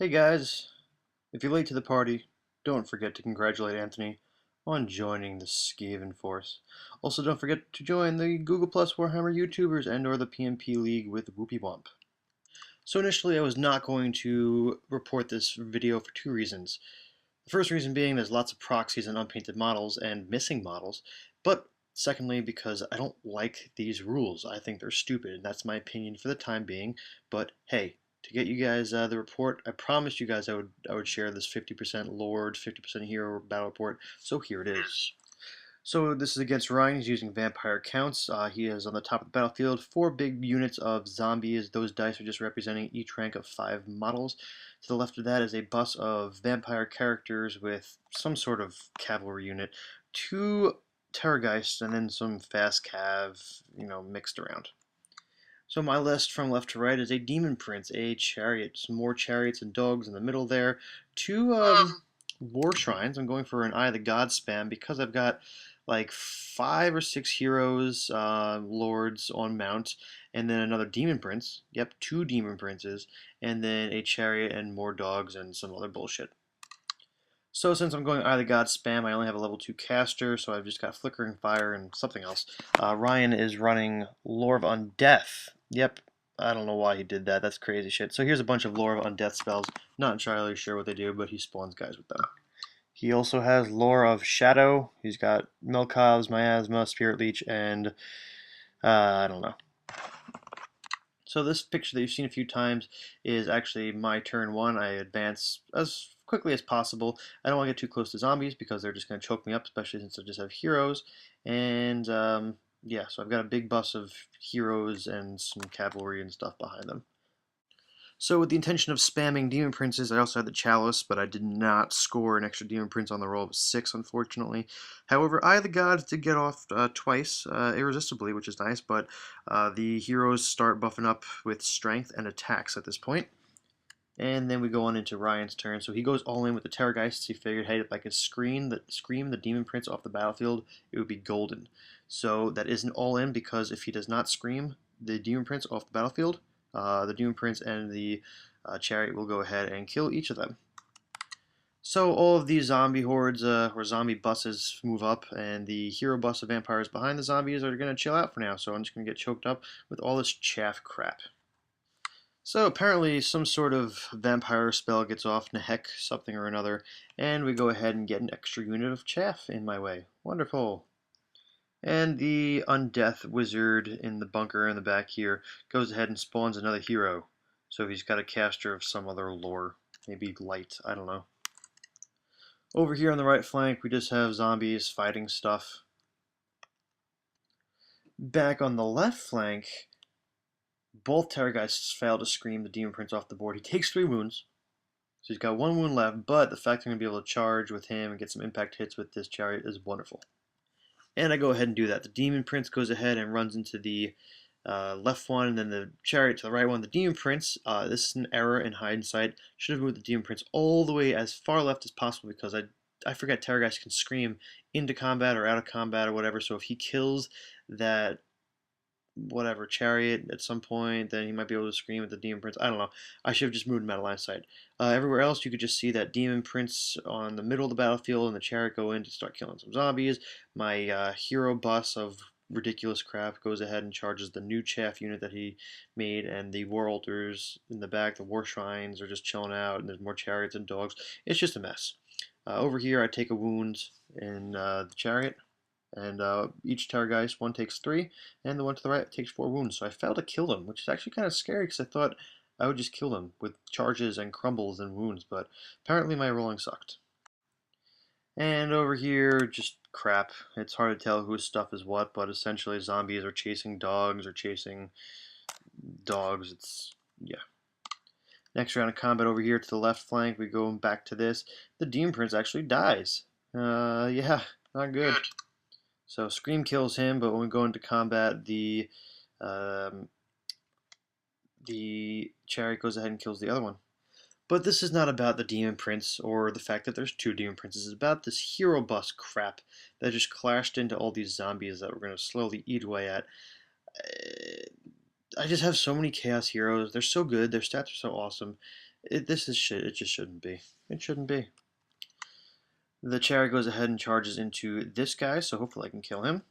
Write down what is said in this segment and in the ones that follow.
Hey guys, if you're late to the party, don't forget to congratulate Anthony on joining the Skaven Force. Also, don't forget to join the Google Plus Warhammer YouTubers and or the PMP League with Whoopie Womp. So initially I was not going to report this video for two reasons. The first reason being there's lots of proxies and unpainted models and missing models, but secondly because I don't like these rules. I think they're stupid, and that's my opinion for the time being, but hey, to get you guys the report, I promised you guys I would share this 50% Lord, 50% Hero battle report, so here it is. So this is against Ryan. He's using vampire counts. He is on the top of the battlefield. 4 big units of zombies. Those dice are just representing each rank of 5 models. To the left of that is a bus of vampire characters with some sort of cavalry unit. 2 Terrorgeists and then some fast cav, mixed around. So my list from left to right is a Demon Prince, a chariot, some more chariots and dogs in the middle there, 2 war shrines. I'm going for an Eye of the God spam because I've got like 5 or 6 heroes, lords on mount, and then another Demon Prince. Yep, 2 Demon Princes, and then a chariot and more dogs and some other bullshit. So since I'm going Eye of the God spam, I only have a level 2 caster, so I've just got Flickering Fire and something else. Ryan is running Lore of Undeath. Yep, I don't know why he did that. That's crazy shit. So here's a bunch of Lore of Undeath spells. Not entirely sure what they do, but he spawns guys with them. He also has Lore of Shadow. He's got Melkov's, Miasma, Spirit Leech, and I don't know. So this picture that you've seen a few times is actually my turn 1. I advance as quickly as possible. I don't want to get too close to zombies because they're just going to choke me up, especially since I just have heroes. And yeah, so I've got a big bus of heroes and some cavalry and stuff behind them. So with the intention of spamming Demon Princes, I also had the Chalice, but I did not score an extra Demon Prince on the roll of 6, unfortunately. However, Eye of the Gods did get off twice, irresistibly, which is nice, but the heroes start buffing up with strength and attacks at this point. And then we go on into Ryan's turn. So he goes all in with the Terrorgeists. He figured, hey, if I could scream the Demon Prince off the battlefield, it would be golden. So that isn't all in, because if he does not scream the Demon Prince off the battlefield, the Demon Prince and the Chariot will go ahead and kill each of them. So all of these zombie hordes or zombie buses move up, and the hero bus of vampires behind the zombies are going to chill out for now. So I'm just going to get choked up with all this chaff crap. So apparently some sort of vampire spell gets off, Nehek something or another, and we go ahead and get an extra unit of chaff in my way. Wonderful. And the Undeath Wizard in the bunker in the back here goes ahead and spawns another hero. So he's got a caster of some other lore. Maybe light, I don't know. Over here on the right flank, we just have zombies fighting stuff. Back on the left flank, both Terrorgeists fail to scream the Demon Prince off the board. He takes 3 wounds. So he's got 1 wound left, but the fact I'm going to be able to charge with him and get some impact hits with this chariot is wonderful. And I go ahead and do that. The Demon Prince goes ahead and runs into the left one, and then the chariot to the right one. The Demon Prince, this is an error in hindsight. Should have moved the Demon Prince all the way as far left as possible, because I forget Terrorgeist can scream into combat or out of combat or whatever, so if he kills that whatever chariot at some point, then he might be able to scream at the Demon Prince. I don't know. I should have just moved him out of line of sight. Everywhere else, you could just see that Demon Prince on the middle of the battlefield and the chariot go in to start killing some zombies. My hero bus of ridiculous crap goes ahead and charges the new chaff unit that he made, and the war altars in the back, the war shrines, are just chilling out, and there's more chariots and dogs. It's just a mess. Over here, I take a wound in the chariot. And each Terrorgeist, one takes 3, and the one to the right takes 4 wounds. So I failed to kill him, which is actually kind of scary, because I thought I would just kill him with charges and crumbles and wounds, but apparently my rolling sucked. And over here, just crap. It's hard to tell whose stuff is what, but essentially zombies are chasing dogs or chasing dogs. It's, yeah. Next round of combat over here to the left flank, we go back to this. The Demon Prince actually dies. Yeah, not good. So Scream kills him, but when we go into combat, the chariot goes ahead and kills the other one. But this is not about the Demon Prince or the fact that there's 2 Demon Princes. It's about this hero bus crap that just clashed into all these zombies that we're going to slowly eat away at. I just have so many Chaos heroes. They're so good. Their stats are so awesome. This is shit. It just shouldn't be. It shouldn't be. The chariot goes ahead and charges into this guy, so hopefully I can kill him.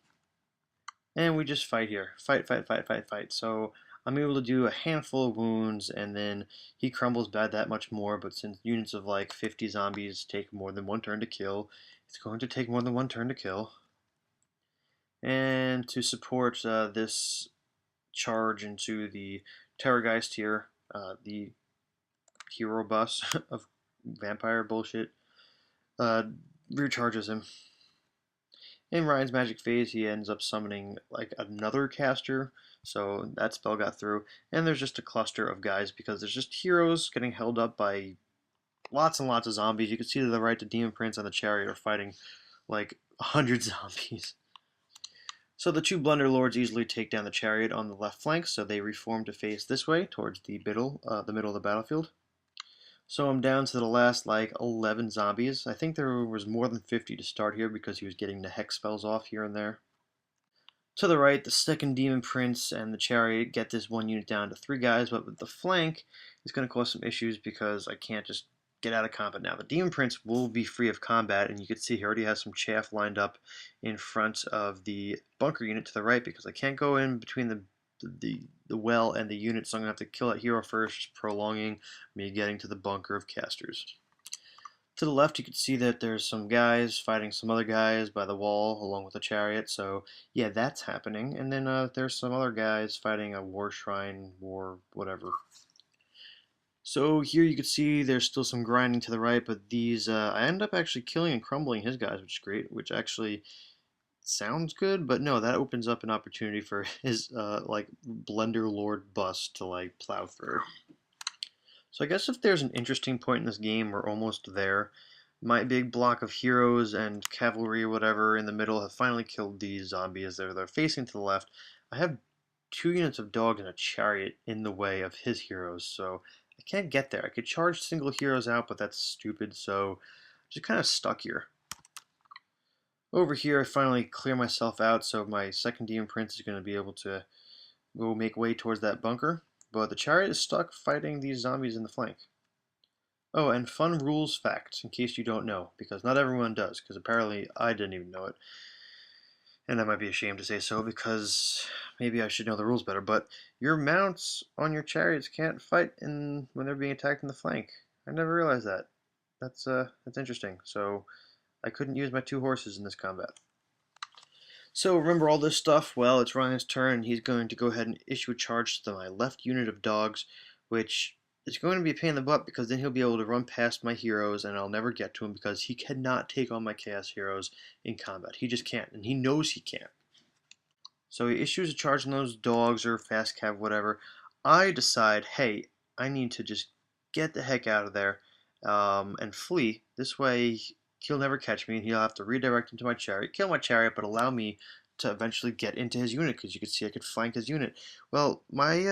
And we just fight here. Fight, fight, fight, fight, fight. So I'm able to do a handful of wounds, and then he crumbles bad that much more, but since units of like 50 zombies take more than one turn to kill, it's going to take more than one turn to kill. And to support this charge into the Terrorgeist here, the hero bus of vampire bullshit, recharges him. In Ryan's magic phase, he ends up summoning like another caster, so that spell got through. And there's just a cluster of guys because there's just heroes getting held up by lots and lots of zombies. You can see to the right the Demon Prince and the Chariot are fighting like 100 zombies. So the two Blunder Lords easily take down the Chariot on the left flank, so they reform to face this way towards the middle of the battlefield. So I'm down to the last like 11 zombies. I think there was more than 50 to start here because he was getting the hex spells off here and there. To the right, the second Demon Prince and the Chariot get this one unit down to 3 guys, but with the flank, it's going to cause some issues because I can't just get out of combat now. The Demon Prince will be free of combat, and you can see he already has some chaff lined up in front of the bunker unit to the right because I can't go in between the well and the unit, so I'm going to have to kill that hero first, just prolonging me getting to the bunker of casters. To the left, you can see that there's some guys fighting some other guys by the wall along with a chariot, so yeah, that's happening. And then there's some other guys fighting a war shrine, war whatever. So here you can see there's still some grinding to the right, but these, I end up actually killing and crumbling his guys, which is great, which actually sounds good, but no, that opens up an opportunity for his, like, Blender Lord bus to, like, plow through. So I guess if there's an interesting point in this game, we're almost there. My big block of heroes and cavalry or whatever in the middle have finally killed these zombies. They're facing to the left. I have 2 units of dogs and a chariot in the way of his heroes, so I can't get there. I could charge single heroes out, but that's stupid, so I'm just kind of stuck here. Over here, I finally clear myself out, so my second Demon Prince is going to be able to go make way towards that bunker. But the chariot is stuck fighting these zombies in the flank. Oh, and fun rules fact, in case you don't know, because not everyone does, because apparently I didn't even know it. And I might be ashamed to say so, because maybe I should know the rules better, but your mounts on your chariots can't fight when they're being attacked in the flank. I never realized that. That's interesting. So I couldn't use my 2 horses in this combat. So remember all this stuff? Well, it's Ryan's turn, and he's going to go ahead and issue a charge to my left unit of dogs, which is going to be a pain in the butt because then he'll be able to run past my heroes, and I'll never get to him because he cannot take on my Chaos heroes in combat. He just can't, and he knows he can't. So he issues a charge on those dogs or fast cav, whatever. I decide, hey, I need to just get the heck out of there and flee. This way he'll never catch me, and he'll have to redirect into my chariot, kill my chariot, but allow me to eventually get into his unit, because you can see I could flank his unit. Well, my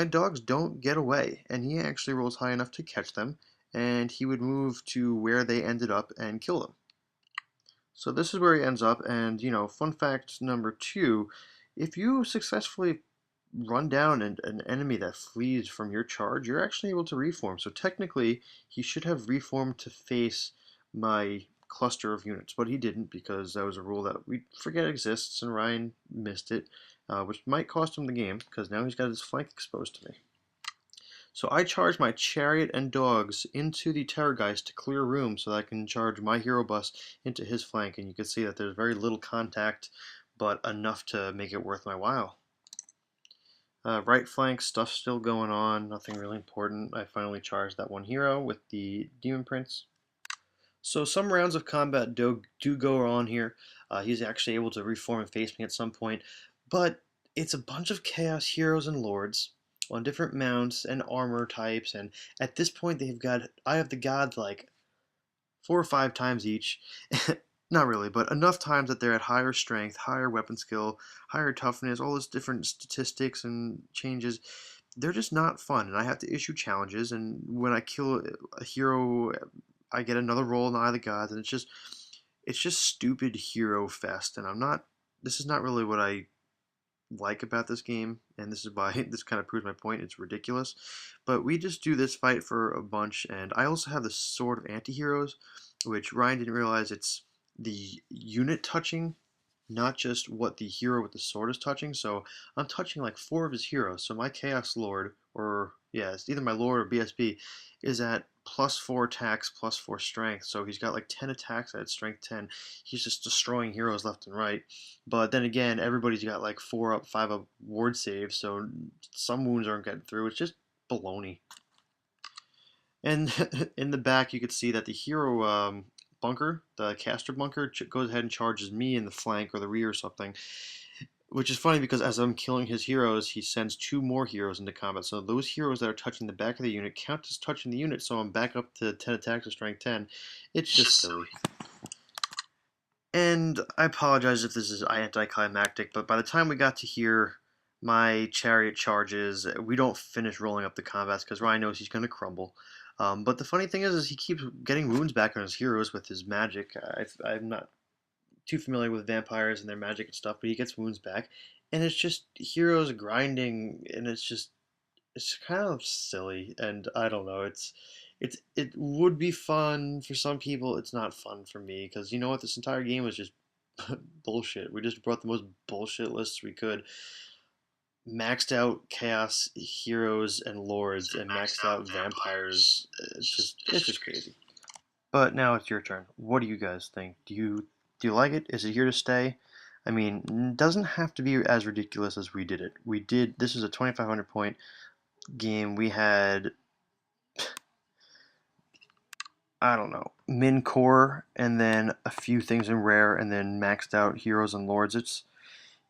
dogs don't get away, and he actually rolls high enough to catch them, and he would move to where they ended up and kill them. So this is where he ends up, and fun fact number 2, if you successfully run down an enemy that flees from your charge, you're actually able to reform. So technically, he should have reformed to face my cluster of units, but he didn't because that was a rule that we forget exists, and Ryan missed it, which might cost him the game because now he's got his flank exposed to me. So I charge my chariot and dogs into the Terrorgeist to clear room so that I can charge my hero bus into his flank, and you can see that there's very little contact, but enough to make it worth my while. Right flank, stuff still going on, nothing really important. I finally charged that one hero with the Demon Prince. So some rounds of combat do go on here. He's actually able to reform and face me at some point, but it's a bunch of Chaos heroes and lords on different mounts and armor types, and at this point they've got Eye of the Gods like 4 or 5 times each. Not really, but enough times that they're at higher strength, higher weapon skill, higher toughness, all those different statistics and changes. They're just not fun, and I have to issue challenges, and when I kill a hero, I get another roll in the Eye of the Gods, and it's just stupid hero fest, and this is not really what I like about this game, and this is why this kind of proves my point, it's ridiculous. But we just do this fight for a bunch, and I also have the Sword of Antiheroes, which Ryan didn't realize it's the unit touching, not just what the hero with the sword is touching. So I'm touching like 4 of his heroes. So my Chaos Lord, or yeah, it's either my Lord or BSB, is at +4 attacks, +4 strength. So he's got like 10 attacks at strength 10. He's just destroying heroes left and right. But then again, everybody's got like 4 up, 5 up ward saves. So some wounds aren't getting through. It's just baloney. And in the back, you could see that the hero bunker, the caster bunker, goes ahead and charges me in the flank or the rear or something. Which is funny because as I'm killing his heroes, he sends 2 more heroes into combat. So those heroes that are touching the back of the unit count as touching the unit. So I'm back up to 10 attacks or strength 10. It's just silly. And I apologize if this is anticlimactic, but by the time we got to here, my chariot charges. We don't finish rolling up the combats because Ryan knows he's going to crumble. But the funny thing is he keeps getting wounds back on his heroes with his magic. I'm not too familiar with vampires and their magic and stuff, but he gets wounds back. And it's just heroes grinding, and it's kind of silly, and I don't know. It would be fun for some people. It's not fun for me because you know what? This entire game was just bullshit. We just brought the most bullshit lists we could. Maxed out chaos heroes and lords, and maxed out vampires. It's just crazy. But now it's your turn. What do you guys think? Do you like it? Is it here to stay? I mean, it doesn't have to be as ridiculous as we did it. This is a 2,500 point game. We had, I don't know, min core and then a few things in rare and then maxed out heroes and lords.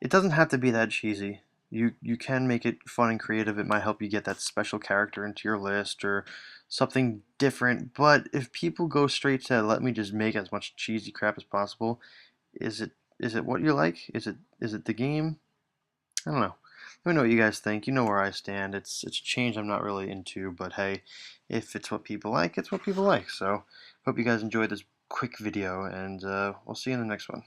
It doesn't have to be that cheesy. You can make it fun and creative. It might help you get that special character into your list or something different. But if people go straight to let me just make as much cheesy crap as possible, is it what you like? Is it the game? I don't know. Let me know what you guys think. You know where I stand. It's a change I'm not really into, but hey, if it's what people like, it's what people like. So, hope you guys enjoyed this quick video, and we'll see you in the next one.